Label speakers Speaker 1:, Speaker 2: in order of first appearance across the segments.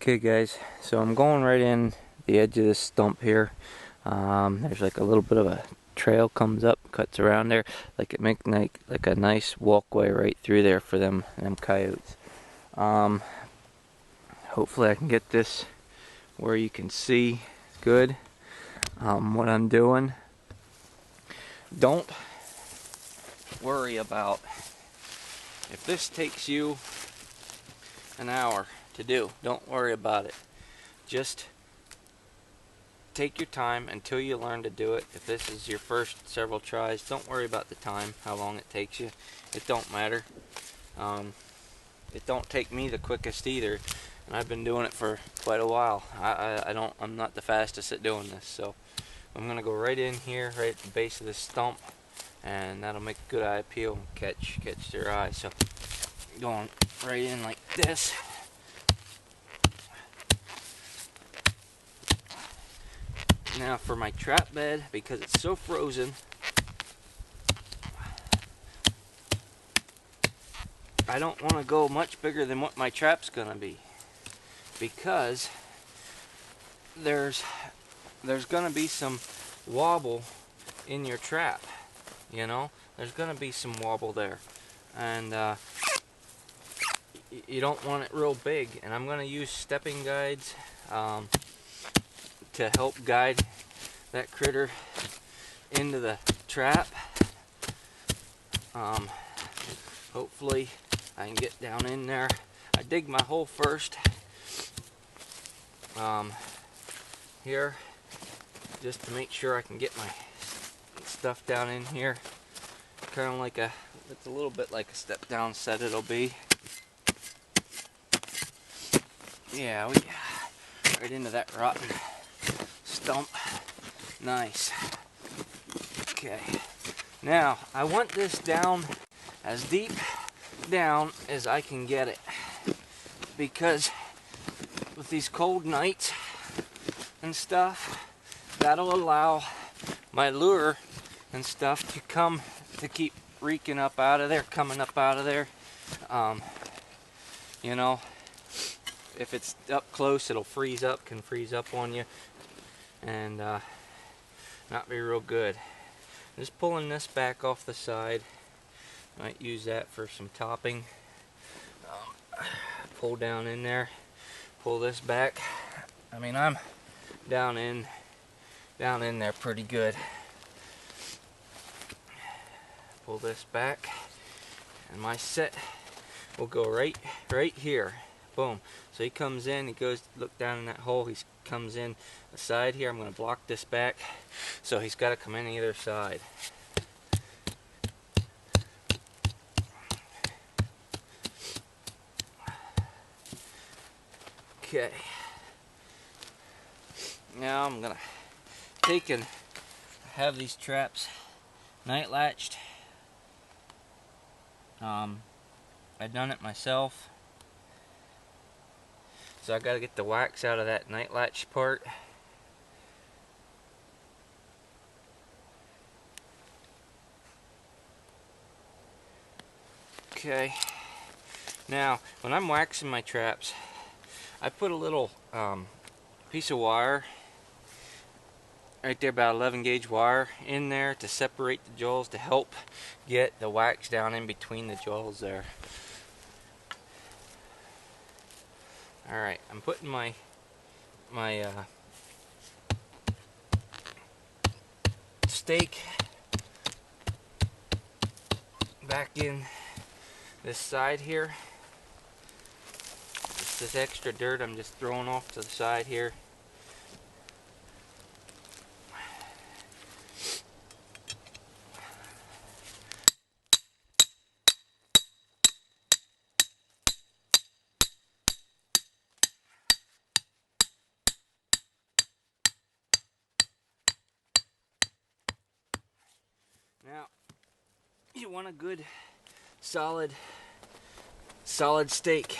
Speaker 1: Okay guys, so I'm going right in the edge of this stump here. There's like a little bit of a trail comes up, cuts around there, like it makes like a nice walkway right through there for them coyotes. Hopefully I can get this where you can see good what I'm doing. Don't worry about if this takes you an hour to do. Don't worry about it. Just take your time until you learn to do it. If this is your first several tries, don't worry about the time, how long it takes you. It don't matter. It don't take me the quickest either, and I've been doing it for quite a while. I'm not the fastest at doing this, so I'm gonna go right in here, right at the base of this stump, and that'll make a good eye appeal and catch their eye. So going right in like this. Now for my trap bed, because it's so frozen, I don't want to go much bigger than what my trap's gonna be, because there's gonna be some wobble in your trap. You know, there's gonna be some wobble there, and you don't want it real big. And I'm gonna use stepping guides to help guide that critter into the trap. Hopefully I can get down in there. I dig my hole first here, just to make sure I can get my stuff down in here. Kind of like it's a little bit like a step down set it'll be. Yeah, we right into that rotten stump. Nice. Okay, now I want this down as deep down as I can get it, because with these cold nights and stuff, that'll allow my lure and stuff to keep reeking up out of there, coming up out of there. You know, if it's up close, it'll can freeze up on you, and not be real good. Just pulling this back off the side. Might use that for some topping. Pull down in there, pull this back. I mean, I'm down in there pretty good. Pull this back, and my set will go right here. Boom. So he comes in, he goes look down in that hole, he comes in the side here. I'm going to block this back, so he's got to come in either side. Okay. Now I'm going to take and have these traps night latched. I've done it myself, so I got to get the wax out of that night latch part. Okay, now when I'm waxing my traps, I put a little piece of wire right there, about 11 gauge wire in there to separate the jewels, to help get the wax down in between the jewels there. Alright, I'm putting my stake back in this side here. Just this extra dirt I'm just throwing off to the side here. Now, you want a good, solid stake,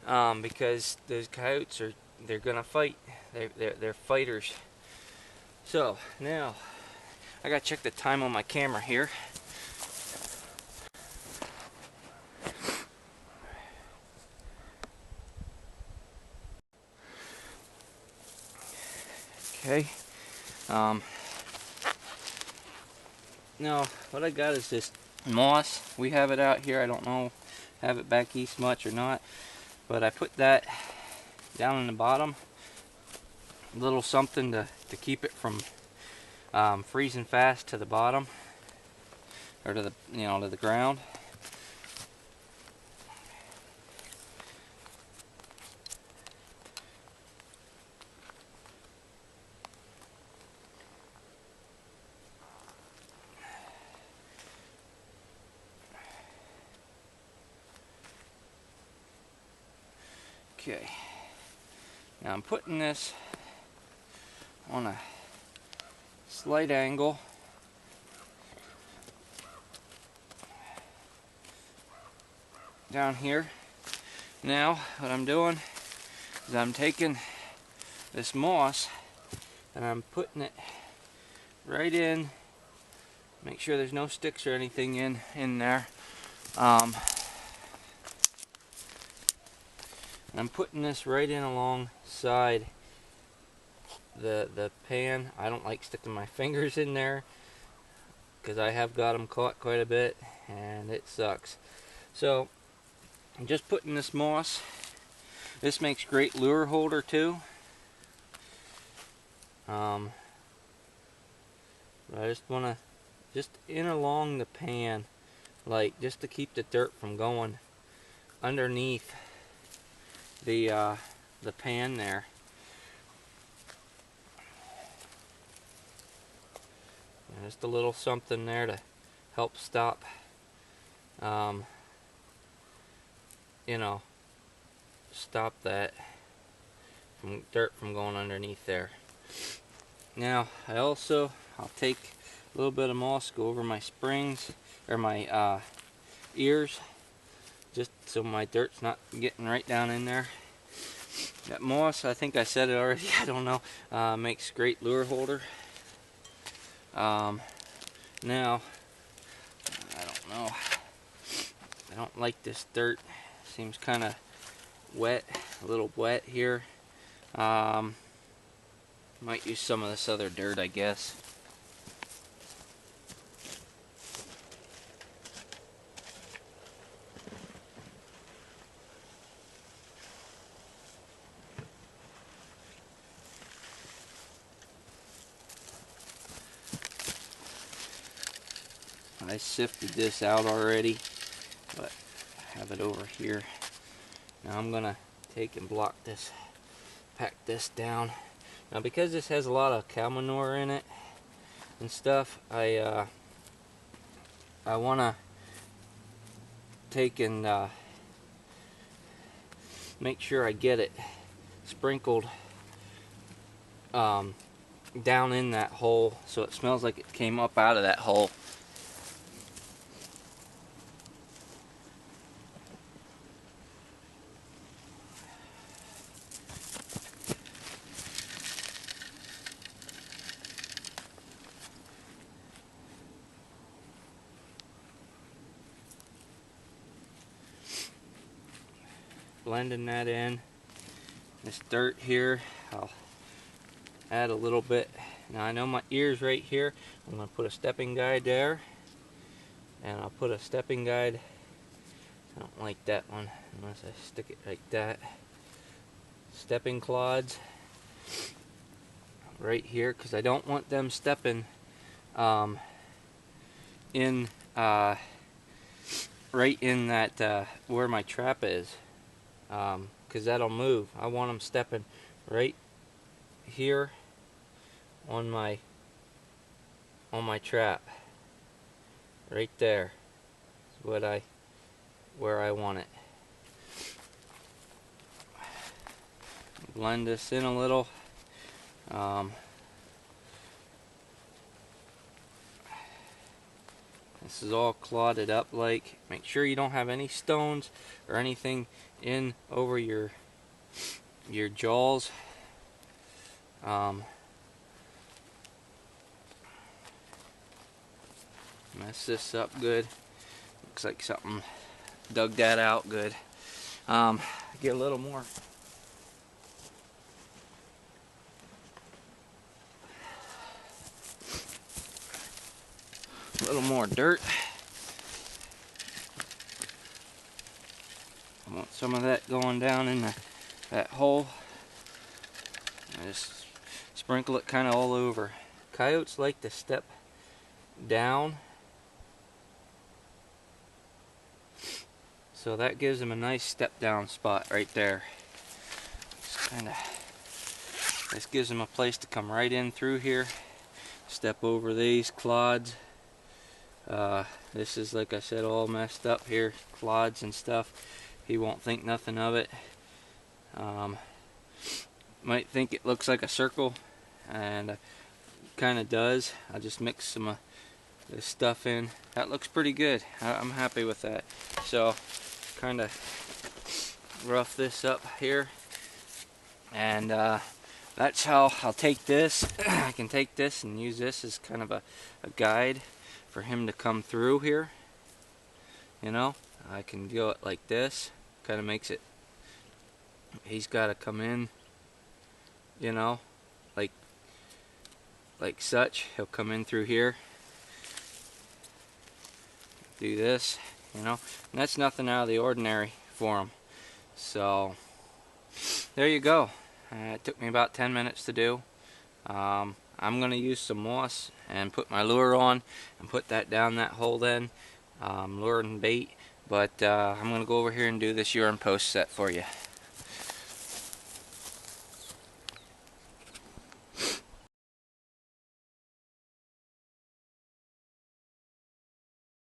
Speaker 1: because those coyotes they're gonna fight. They're fighters. So now I gotta check the time on my camera here. Okay. Now what I got is this moss. We have it out here. I don't know, have it back east much or not, but I put that down in the bottom, a little something to keep it from freezing fast to the bottom, or to the, you know, to the ground. Okay, now I'm putting this on a slight angle. Down here. Now what I'm doing is I'm taking this moss and I'm putting it right in. Make sure there's no sticks or anything in there. I'm putting this right in alongside the pan. I don't like sticking my fingers in there because I have got them caught quite a bit and it sucks. So I'm just putting this moss. This makes great lure holder too. But I just want to just in along the pan, like just to keep the dirt from going underneath the pan there. And just a little something there to help stop, you know, stop that dirt from going underneath there. Now I'll take a little bit of moss, go over my springs or my ears, just so my dirt's not getting right down in there. That moss, I think I said it already, I don't know, makes great lure holder. Now, I don't know, I don't like this dirt. Seems kind of wet, a little wet here. Might use some of this other dirt, I guess. I sifted this out already, but I have it over here. Now I'm gonna take and block this, pack this down. Now because this has a lot of cow manure in it and stuff, I wanna take and make sure I get it sprinkled down in that hole so it smells like it came up out of that hole. Blending that in. This dirt here, I'll add a little bit. Now I know my ear's right here. I'm going to put a stepping guide there. And I'll put a stepping guide. I don't like that one unless I stick it like that. Stepping clods right here because I don't want them stepping in right in that where my trap is. Because that'll move. I want them stepping right here on my trap, right there is where I want it. Blend this in a little. This is all clotted up like. Make sure you don't have any stones or anything in over your jaws. Mess this up good. Looks like something dug that out good. Get a little more. A little more dirt. I want some of that going down in that hole. I just sprinkle it kind of all over. Coyotes like to step down, so that gives them a nice step down spot right there. This gives them a place to come right in through here, step over these clods. This is, like I said, all messed up here, clods and stuff. He won't think nothing of it. Might think it looks like a circle, and kind of does. I just mix some of this stuff in. That looks pretty good. I'm happy with that. So kind of rough this up here, and that's how I'll take this. I can take this and use this as kind of a guide for him to come through here. You know, I can go it like this. Kind of makes it, he's got to come in, you know, like such. He'll come in through here, do this, you know, and that's nothing out of the ordinary for him. So there you go. It took me about 10 minutes to do. I'm going to use some moss and put my lure on and put that down that hole then, lure and bait. But I'm going to go over here and do this urine post set for you.